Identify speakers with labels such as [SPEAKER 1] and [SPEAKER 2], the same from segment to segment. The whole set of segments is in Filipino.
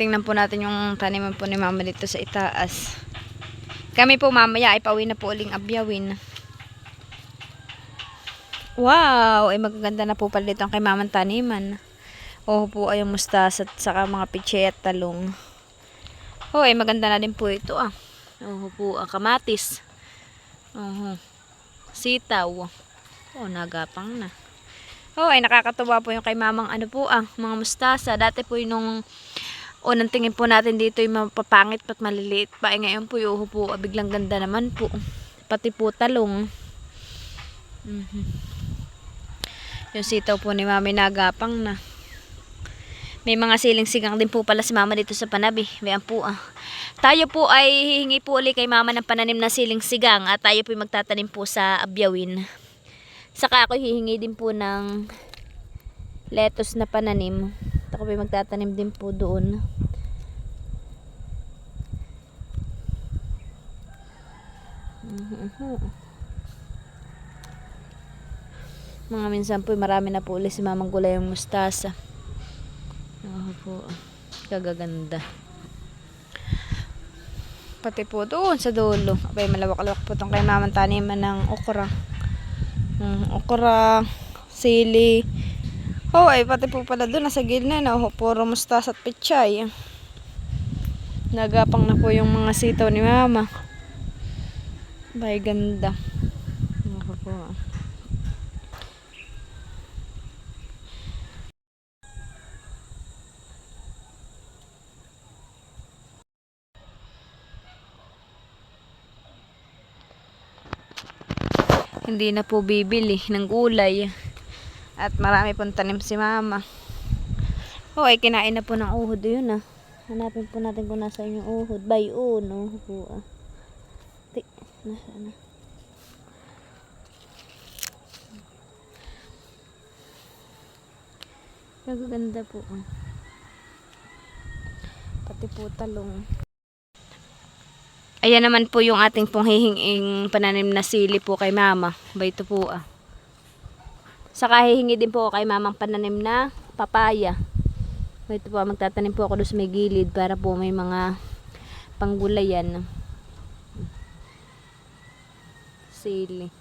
[SPEAKER 1] tingnan po natin yung taniman po ni mama dito sa itaas. Kami po mamaya ay pauwi na po uling abyawin. Wow! Ay magaganda na po pala dito ang kay mamang taniman. Oh po ay yung mustasa at saka mga pichay at talong. Oh ay maganda na din po ito ah. Oh po ang kamatis. Oh, sitaw. Oh nagapang na. Oh ay nakakatuwa po yung kay mamang ano po ah, mga mustasa. Dati po yung nung unang tingin po natin dito yung mapapangit pat maliliit pa. Ay ngayon po yung po biglang ganda naman po. Pati po talong. Yung sitaw po ni mami nagapang na. May mga siling sigang din po pala si mama dito sa panabi. Bayan po ah. Tayo po ay hihingi po ulit kay mama ng pananim na siling sigang at tayo po magtatanim po sa abyawin. Saka ako hihingi din po ng lettuce na pananim. Ako po magtatanim din po doon. Mga minsan po marami na po ulit si mamang gulay yung mustasa. Oh po, kagaganda. Pati po doon sa dulo. Abay, malawak-lawak po itong kay mamang taniman ng okra. Okra, sili. Oh, ay pati po pala doon nasa gilna na. Oh, puro mustasa at pechay. Nagapang na po yung mga sitaw ni mama. Abay, ganda. Oh po. Hindi na po bibili ng gulay. At marami pong tanim si mama. Oh, ay kinain na po ng uhod yun ah. Hanapin po natin kung nasa yung uhod. Bayon, oh po ah. Nasa na. Kagaganda po ah. Pati po talong. Ayan naman po yung ating pong hihinging pananim na sili po kay mama. Ito po ah. Saka hihingi din po kay mamang pananim na papaya. Ito po, magtatanim po ako doon sa may gilid para po may mga panggulayan. Sili.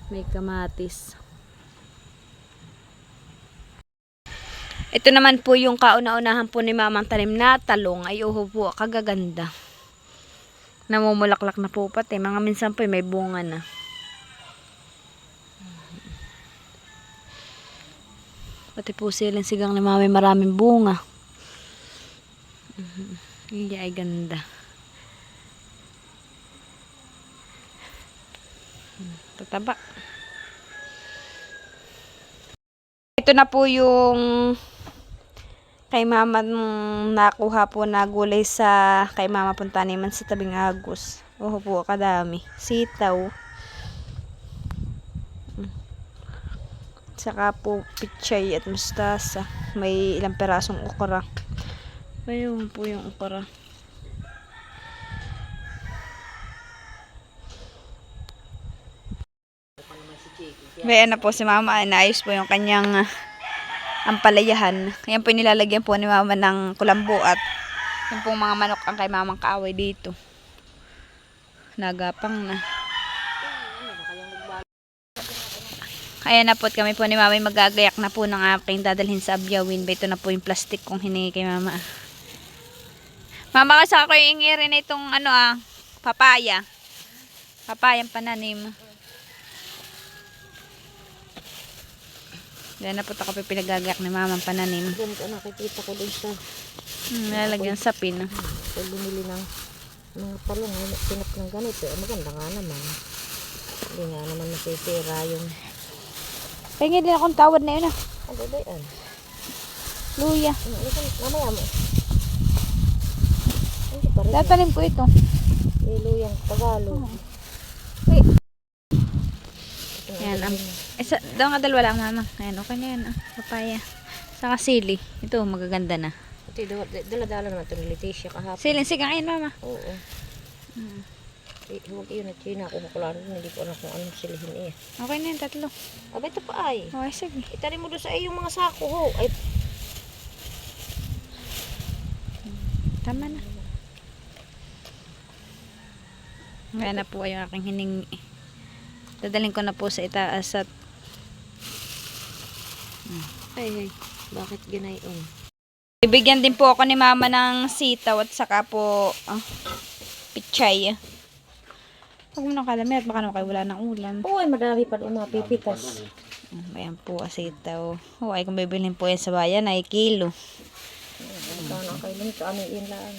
[SPEAKER 1] May kamatis. Ito naman po yung kauna-unahan po ni mamang tanim na talong. Ay uho po, kagaganda. Namumulaklak na po pati. Mga minsan po may bunga na. Pati po silang sigang ni mami maraming bunga. Hindi ay ganda. Tataba. Ito na po yung kay mama nakuha po na gulay sa kay mama pong taniman sa tabing agos. Oh po, kadami. Sitaw. Saka po pichay at mustasa. May ilang perasong okra. Ayun po yung okra. May ano po si mama. Naayos po yung kanyang ampalayahan. Ayan po nilalagyan po ni mama ng kulambo at yung pong mga manok ang kay mamang kaaway dito. Nagapang na. Ayan na po at kami po ni mama magagayak na po ng aking dadalhin sa abyawin. Ito na po yung plastic kong hiningi kay mama. Mama kasi ako yung ingiri na itong ano papaya. Papayang pananim. Yan na po ako pinagagayak ni mama pananim.
[SPEAKER 2] Ganito nakikita ko din sa
[SPEAKER 1] lalagyan sa pin.
[SPEAKER 2] Pag bumili ng mga talong, pinap ng ganito, maganda nga naman. Hindi nga naman nasisira yung
[SPEAKER 1] Pahingin din akong tawad na yun ah.
[SPEAKER 2] ano ba yan?
[SPEAKER 1] Luya.
[SPEAKER 2] Mamaya mo. Hindi pa rin.
[SPEAKER 1] Tatanim ko ito.
[SPEAKER 2] Luyang Tagalog.
[SPEAKER 1] Wait. Yan. Isa, daw nga dalawa lang mama. Ayan, okay na yan ah. Papaya. Saka sili. Ito, magaganda na.
[SPEAKER 2] Ito, dala-dala naman ito ni Leticia kahapon.
[SPEAKER 1] Siling sigang ayan mama.
[SPEAKER 2] Oo. Huwag yun at China. Kung makulano, hindi ko alam kung anong silihin eh.
[SPEAKER 1] Okay na yan, tatlo.
[SPEAKER 2] Aba, ito pa ay.
[SPEAKER 1] Okay, sige.
[SPEAKER 2] Itanim mo doon sa yung mga sako ho. Ay,
[SPEAKER 1] Tama na. Ngayon na po ay aking hiningi. Dadalhin ko na po sa itaas at
[SPEAKER 2] Ay, bakit ginayon?
[SPEAKER 1] bibigyan din po ako ni mama ng sitaw at saka po pichay. Huwag mo nang kalamit, baka naman kayo wala ng ulam.
[SPEAKER 2] Oo, ay madami pa doon mga pipitas.
[SPEAKER 1] Ayan po sitaw. Ay kung bibilhin po yan sa bayan ay kilo.
[SPEAKER 2] Ito na kayo nito, ano yun lang.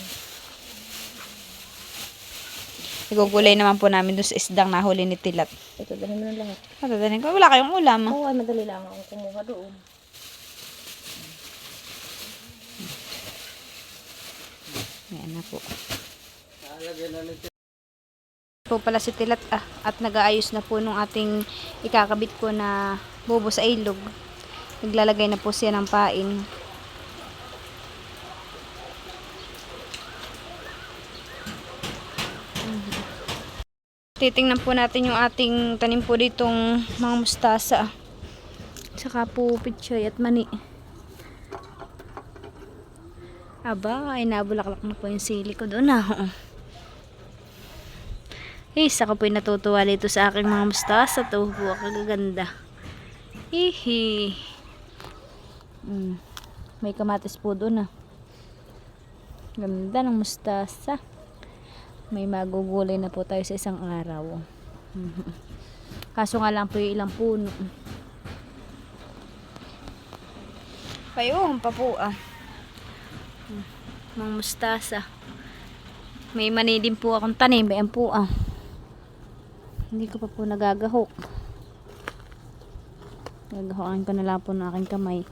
[SPEAKER 1] Igugulay naman po namin doon sa isdang nahuli ni Tilat.
[SPEAKER 2] Ito, dali mo na lahat.
[SPEAKER 1] Matatanin ko, wala kayong ulam.
[SPEAKER 2] Oo, ay madali lang akong kumuha doon.
[SPEAKER 1] Ayan na po. Po pala si Tilat at nag-aayos na po nung ating ikakabit po na bubo sa ilog. Naglalagay na po siya ng pain. Titingnan po natin yung ating tanim po ditong mga mustasa. Saka po pichay at mani. Aba, ay nabulaklak na po yung sili ko doon Isa ko po yung natutuwa dito sa aking mga mustasa. Ito po, kagaganda. Hihi. May kamatis po doon Ganda ng mustasa. May magugulay na po tayo sa isang araw. Kaso nga lang po yung ilang puno. Payong pa po mga mustasa. May mani din po akong tanim. Ayan po Hindi ko pa po nagagahok. Nagahokan ko na lang po ng aking kamay.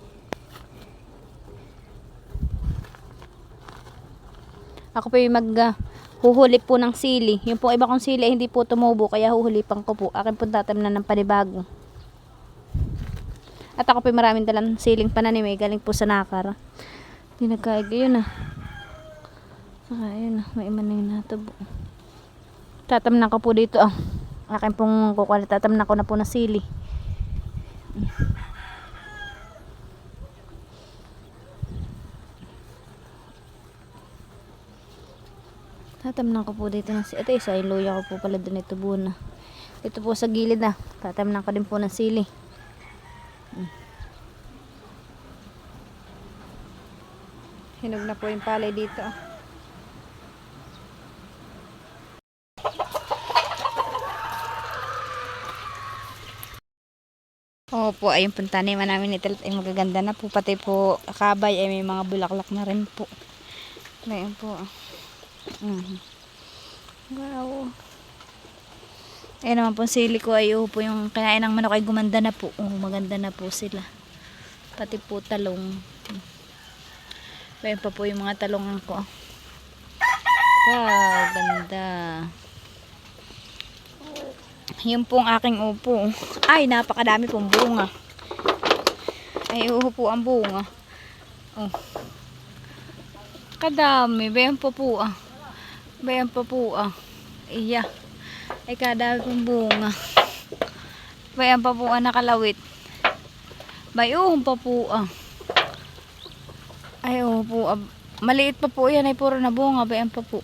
[SPEAKER 1] Ako po yung huhuli po ng sili. Yung po iba kong sili hindi po tumubo kaya huhulipan ko po. Akin po tatamnan ng panibago. At ako po yung maraming dalang siling pananim galing po sa nakar. Hindi nagkaig yun Saka yun may iman na yun natubo. Tatamnan ko po dito Akin pong kukulit. Tatamnan ko na po ng sili. Tatamnan ko po dito ng sili. Ito isa, iluya ko po pala doon ito buna. Ito po sa gilid Tatamnan ko din po ng sili. Hinog na po yung palay dito. Opo, ayun po taniman namin ni Tilat ay magaganda na po. Pati po kabay ay may mga bulaklak na rin po. Ayun po. Wow. Ayun naman po sili ko ay po yung kinain ng manok ay gumanda na po. Maganda na po sila. Pati po talong. Ayun pa po yung mga talongan ko. Wow, ganda. Yung pong aking upo. Ay, napakadami pong bunga. Ay, upo ang bunga. Kadami. Bayan pa po Bayan pa po Iya. Ay, kadami pong bunga. Bayan pa po nakalawit. Bayan pa po Ay, upo. Maliit pa po yan. Ay, puro na bunga. Bayan pa po.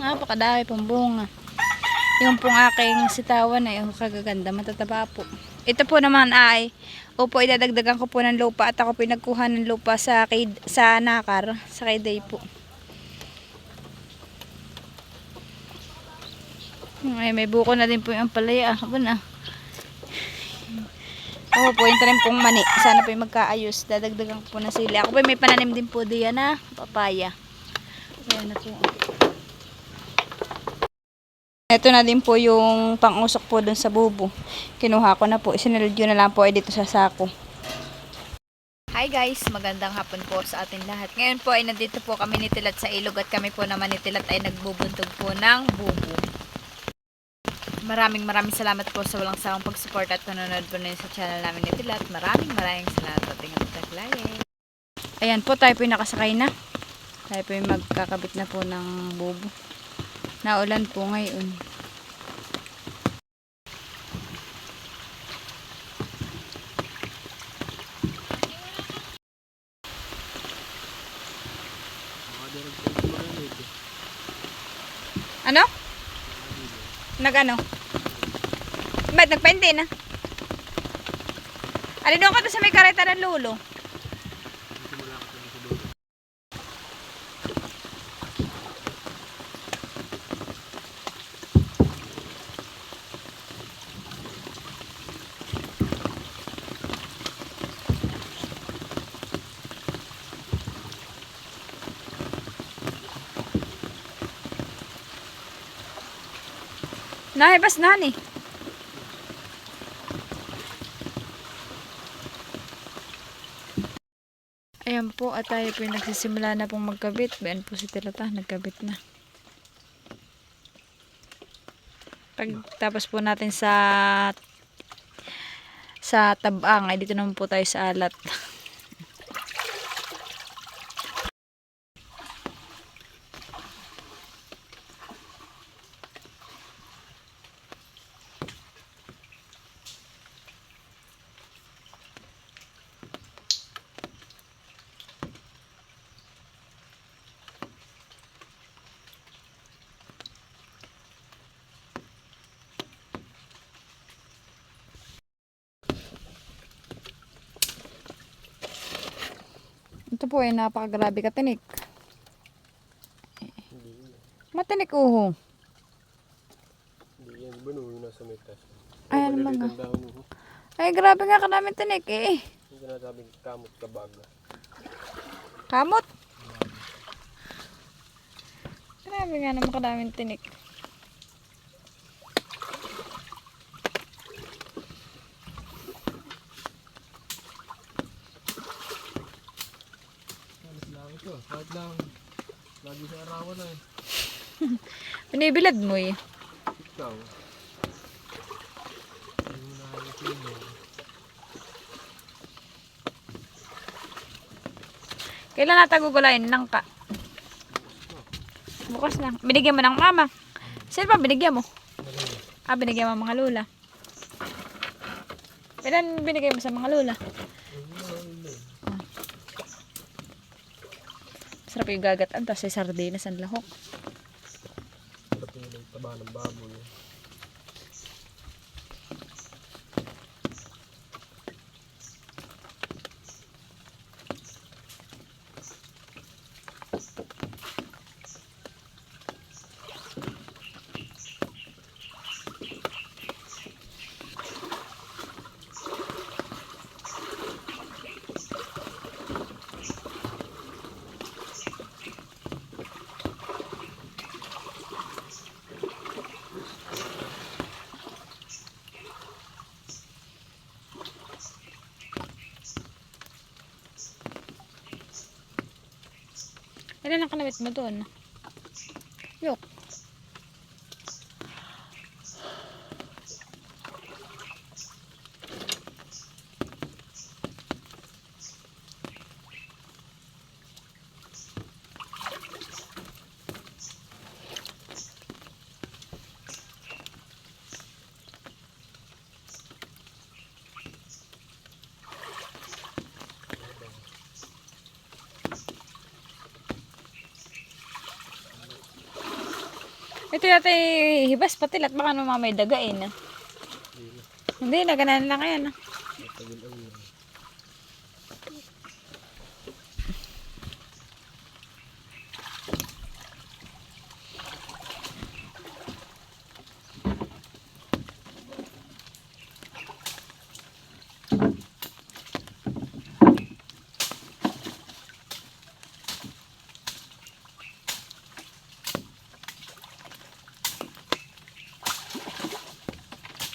[SPEAKER 1] Napakadami pong bunga. Yung pong aking sitawan ay kagaganda, matataba po. Ito po naman ay idadagdagan ko po ng lupa at ako pinagkuha ng lupa sa nakar, sa kayday po. Ay, may buko na din po yung palaya. Po, yung tanim pong mani. Sana po yung magkaayos. Dadagdagan ko po ng sili. Ako po may pananim din po diyan papaya. Ayan na po. Ito na din po yung pang-usok po dun sa bubo. Kinuha ko na po. Isinilid yun na lang po ay dito sa sako. Hi guys! Magandang hapon po sa ating lahat. Ngayon po ay nandito po kami ni Tilat sa ilog at kami po naman ni Tilat ay nagbubuntog po ng bubo. Maraming salamat po sa walang sawang pag-support at panonood po na sa channel namin ni Tilat. Maraming salamat po ating paglayan. Ayan po, tayo po yung nakasakay na. Tayo po yung magkakabit na po ng bubo. Naulan po ngayon. Ano? Nag-ano? Ba't nagpainti na? Ali doon ka to sa may kareta ng lulo. Nahibas na ni. Ayan po, at tayo po yung nagsisimula na pong magkabit. Bayan po si Tilata, nagkabit na. Pagtapos po natin sa tabang, ay dito naman po tayo sa alat. Ito po ay napakagrabe katinik. Matinik uho.
[SPEAKER 3] Hindi yan, buno yung nasa may tas.
[SPEAKER 1] Ay, ano
[SPEAKER 3] Maliliit
[SPEAKER 1] mga.
[SPEAKER 3] ang dahon mo.
[SPEAKER 1] Ay, grabe nga kadaming tinik eh.
[SPEAKER 3] Yung sinasabing kamot kabaga.
[SPEAKER 1] Kamot. Grabe nga naman kadaming tinik.
[SPEAKER 3] Alas lang ito, kahit lang. Lagi sa arawan na eh.
[SPEAKER 1] Binibilad mo eh.
[SPEAKER 3] Ikaw. Hindi mo nakakasin mo.
[SPEAKER 1] Kailan natagugulayin lang ka? Bukas na. Binigyan mo ng mama. Sino pa binigyan mo? Ah, binigyan mo mga lula. Kailan binigay mo sa mga lula? Sarap yung gagataan. Tapos ay sardinas ang lahok.
[SPEAKER 3] Sarap yung taba ng baboy.
[SPEAKER 1] Ilan ang kanawit mo doon? Yok. Ito yata hibas patilat baka naman may dagain. Hindi na, ganun lang yan.
[SPEAKER 3] Matagal ang yan.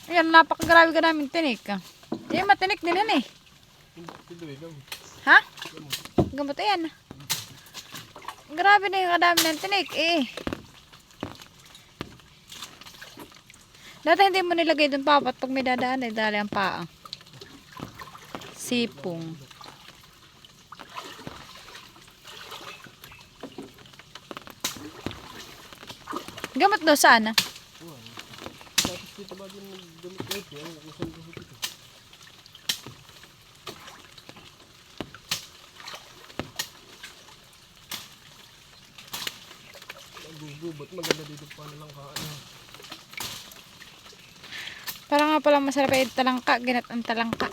[SPEAKER 1] Ayan, napakagrabe ka namin tinik. Eh, matinik din yan eh.
[SPEAKER 3] Ito eh, gamot.
[SPEAKER 1] Ha? Gamot yan. Grabe na yung kadami ng tinik eh. Dati hindi mo nilagay dun papat pag may dadaan eh, dali ang paa. Sipong. Gamot daw saan ah?
[SPEAKER 3] Tapos dito ba din gamit ko ito? Ano kung saan gamit ito? gugubot. Maganda dito pa nilang kaan.
[SPEAKER 1] Para nga pala masarap yung talangka, ginatang talangka.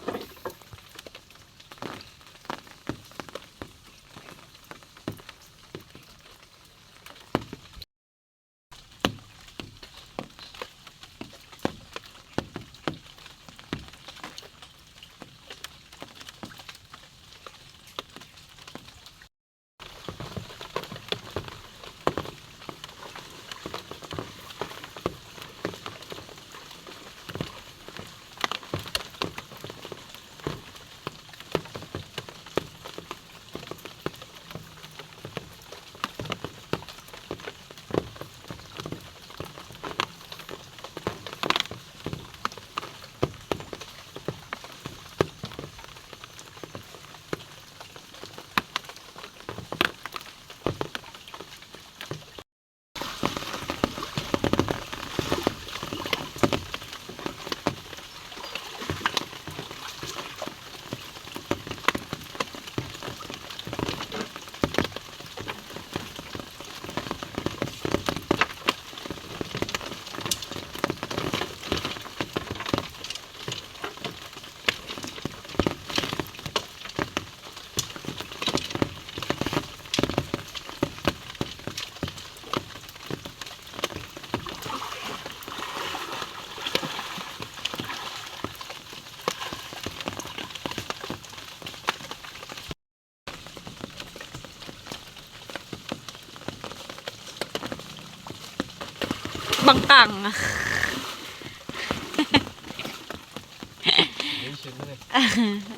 [SPEAKER 1] Bangkang.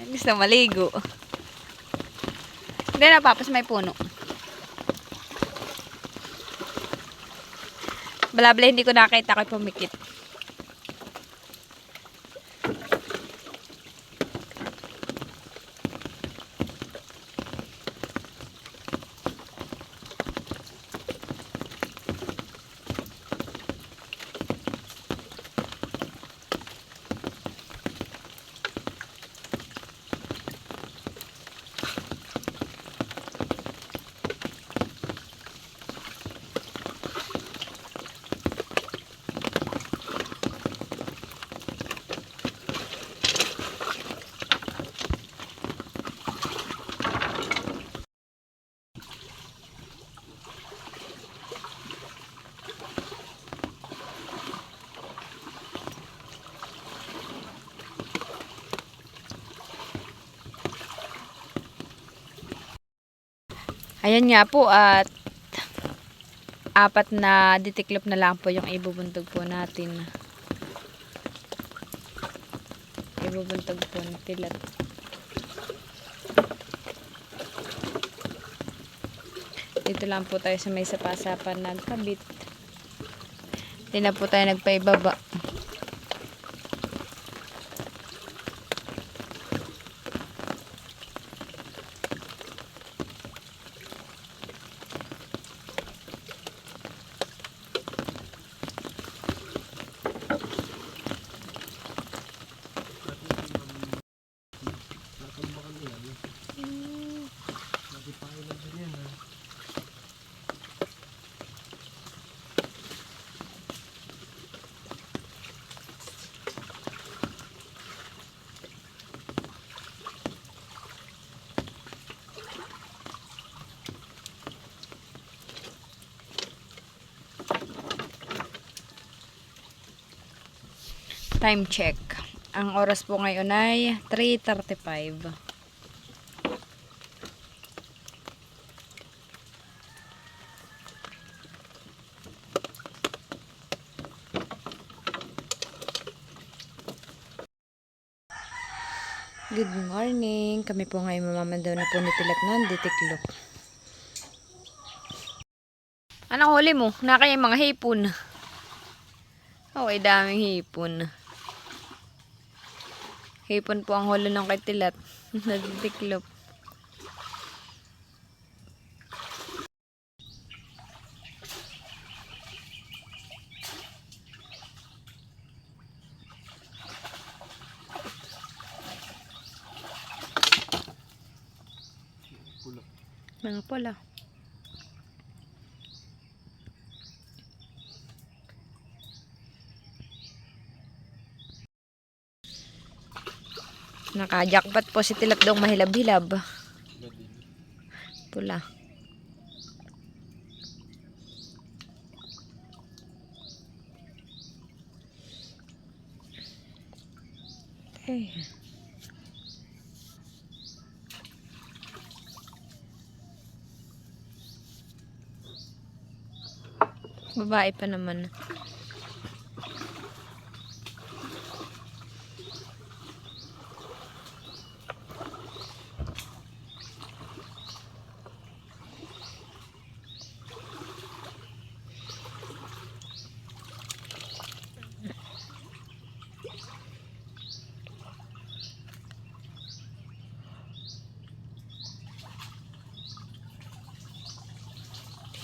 [SPEAKER 1] Gusto maligo. Hindi na papas may puno. Balabla hindi ko nakita ko'y pumikit. Ayan nga po at apat na ditiklop na lang po yung ibubuntog po natin. Ibubuntog po ng tilat. Dito lang po tayo sa may sapa-sapa nagkabit. Hindi na po tayo nagpaibaba. Time check. Ang oras po ngayon ay 3:35. Good morning. Kami po ngayon mamamandaw na po ni Tilat ng ditiklop. Anong huli mo? Nakaya mga hipon. Oh, ay daming hipon. Hipon po ang holo ng kay Tilat. Nagtiklop.
[SPEAKER 3] Pula.
[SPEAKER 1] Mga pula. Naka-jackpot po si Tilap dong mahilab-hilab.
[SPEAKER 3] Gadil.
[SPEAKER 1] Pula. Okay. Babae pa naman.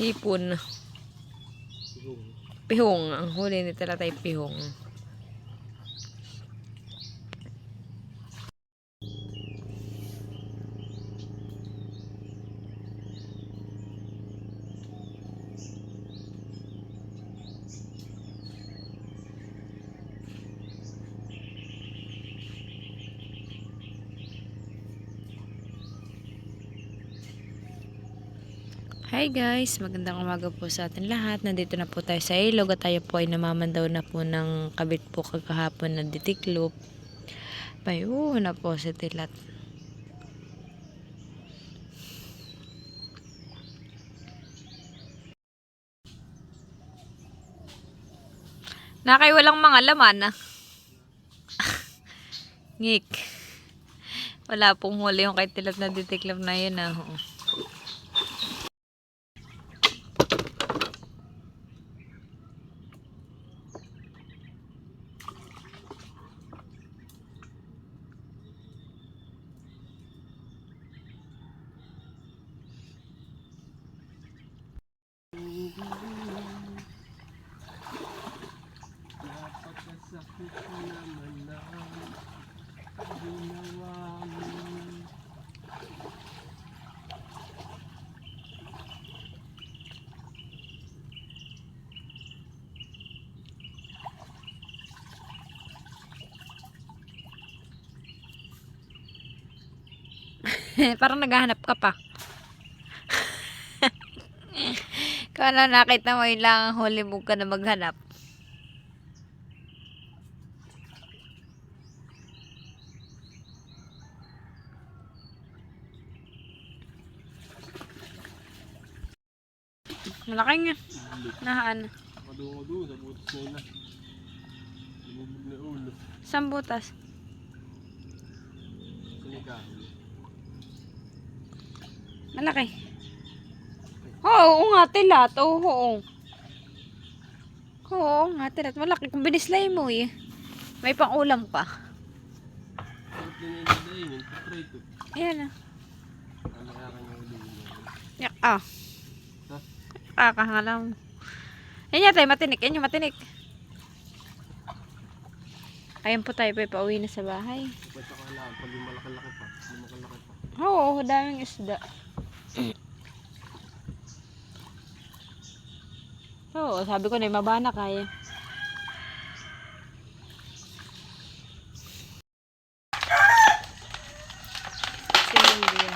[SPEAKER 1] Hipon.
[SPEAKER 3] Siguro.
[SPEAKER 1] Pihong. Ang huli ni Talatay pihong. Hi guys, magandang umaga po sa atin lahat. Nandito na po tayo sa ilog at tayo po ay namamandaw na po ng kabit po kagahapon na ditiklop. Payo na po si Tilat. Nakay walang mga laman ah. Ngik. Wala pong huli yung kay Tilat na ditiklop na yun ah.
[SPEAKER 3] Napakasakit naman lang ginawa mo.
[SPEAKER 1] Parang naghahanap ka pa. Kung ano nakita mo ilang huli mo ka na maghanap. Malaki nga. Nahaan.
[SPEAKER 3] Kadungo-dungo sa butas na yun na. Lumubog na ulo.
[SPEAKER 1] Isang butas.
[SPEAKER 3] Sinigaw.
[SPEAKER 1] Malaki. Oo nga, Tilat. Oo. Oo nga, Tilat. Malaki. Kung binislay mo eh. May pang ulam pa.
[SPEAKER 3] Sarap na niya nadayin yung paprito.
[SPEAKER 1] Ayan ah.
[SPEAKER 3] Ano kaya kanya ulo yun?
[SPEAKER 1] Yak ah.
[SPEAKER 3] Ha?
[SPEAKER 1] Kakahalang. Yan yata, matinik. Yan yung matinik. Ayan po tayo pa pauwi na sa bahay.
[SPEAKER 3] Ba't ako kailangan pa lumalaki-laki pa? Lumalaki pa.
[SPEAKER 1] Oo, daming isda. Oo, sabi ko na mabana kaya. Silvia.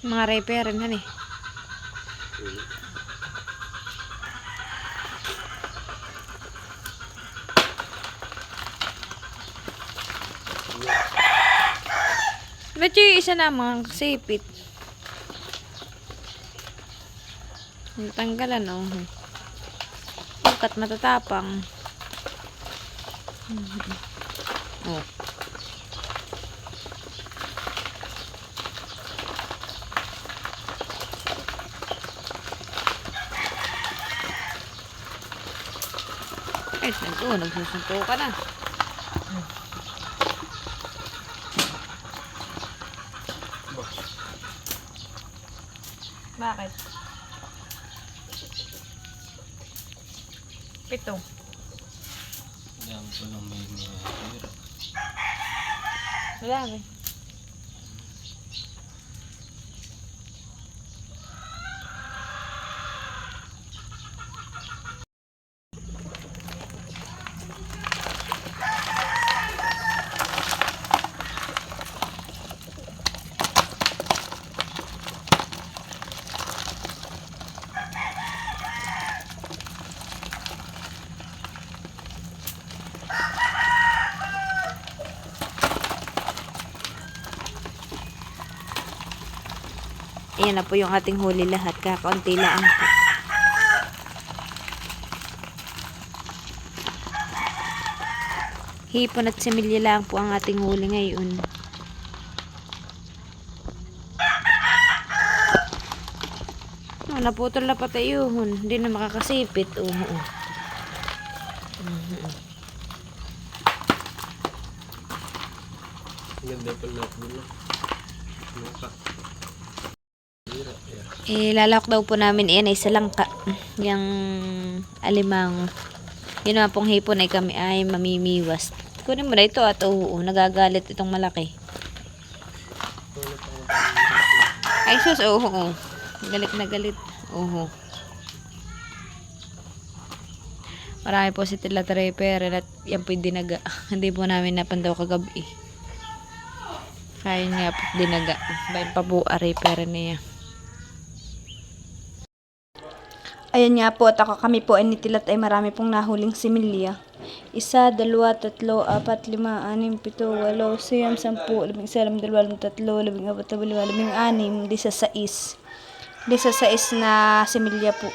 [SPEAKER 1] Mga repair rin eh. Ba't yung isa na mga kasipit? Tanggalan oh. Pagkat matatapang. Oh. Nagsusunto ka na. Bakit? 7.
[SPEAKER 3] Diyan ko lang may mga
[SPEAKER 1] Marami. Ayan na po yung ating huli lahat. Kakaunti lang po. Hipon at similya lang po ang ating huli ngayon. Oh, naputol na pati yun. Hindi na makakasipit.
[SPEAKER 3] ganda pa natin na. Mukha.
[SPEAKER 1] Lalawak daw po namin iyan ay sa langka. Yung alimang. Yun naman pong hipon ay kami ay mamimiwas. Kunin mo na ito at nagagalit itong malaki. Ay sus, galit na galit. Marami po si Tila Treper at yan po yung dinaga. Hindi po namin napandaw kagabi. Kaya nga po dinaga. Bayan pa po aray pera niya.
[SPEAKER 4] Ayan nga po at kami po ay nitilat ay marami pong nahuling similya. 1, 2, 3, 4, 5, 6, 7, 8, 9, 10, 11, 12, 13, 14, 15, 16, 16 na similya po.